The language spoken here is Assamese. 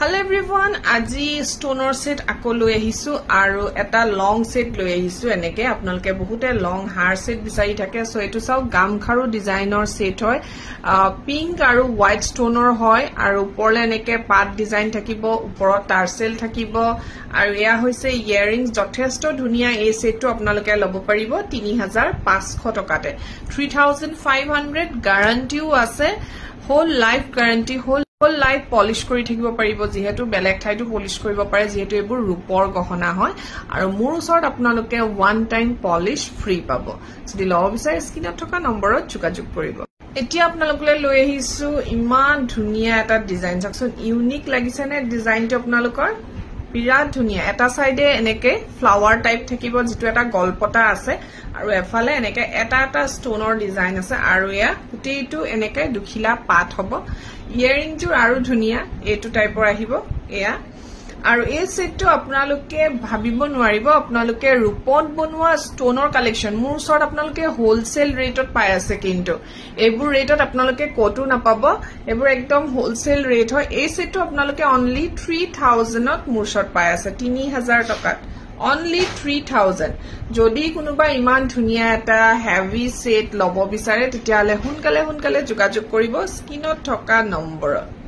Hello everyone, আজি stoner set আকৌ লৈ আহিছো আৰু এটা long set লৈ আহিছো এনেকে আপোনালোকে বহুতে long hair set বিচাৰি থাকে সো এটো চাও গামখাৰু ডিজাইনৰ set হয় পিংক আৰু হোৱাইট stoner হয় আৰু ওপৰলে এনেকে পাত ডিজাইন থাকিব ওপৰত টাৰ্সেল থাকিব আৰু এয়া হৈছে ইয়াৰিংস যথেষ্ট ধুনিয়া এই সেটটো আপোনালোকে লব পাৰিব 3500 টকাতে 3500 গ্যাৰান্টিও আছে whole life guarantee whole life polish কৰি থাকিব পাৰিব যেহেতু বেলেগ ঠাইটো পলিশ কৰিব পাৰে যেহেতু এবোৰ ৰূপৰ গহনা হয় আৰু মোৰ ওচৰত আপোনালোকে ওয়ান টাইম পলিশ ফ্ৰী পাব যদি লব বিচাৰে স্ক্ৰিনত থকা নম্বৰত যোগাযোগ কৰিব এতিয়া আপোনালোকলৈ লৈ আহিছো ইমান ধুনিয়া এটা ডিজাইন চাকচোন ইউনিক লাগিছে নে ডিজাইনটো আপোনালোকৰ বিৰাট ধুনিয়া এটা সাইডে এনেকে ফ্লাৱাৰ টাইপ থাকিব যেটো এটা গলপটা আছে আৰু এফালে এনেকে এটা ষ্টোনৰ ডিজাইন আছে আৰু এয়া গুটেইটো এনেকে দুখিলা পাত হ'ব ইয়াৰিংটোৰ আৰু ধুনিয়া এটো টাইপৰ আহিব এয়া আৰু এই সেটটো আপোনালোকে ভাবিব নোৱাৰিব আপোনালোকে ৰূপত বনোৱা ষ্টোনৰ কালেকচন মোৰ ওচৰত আপোনালোকে হোলসেল ৰেটত পাই আছে কিন্তু এবোৰ ৰেটত আপোনালোকে কতো নাপাব এবোৰ একদম হোলসেল ৰেট হয় এই সেটটো আপোনালোকে অনলি 3000 ত মোৰ ওচৰত পাই আছে 3000 টকাত only 3000 যদি কোনোবা ইমান ধুনিয়া এটা হেভি সেট লব বিচাৰে তেতিয়ালে হুনকালে যোগাযোগ কৰিব স্ক্ৰিনত থকা নম্বৰত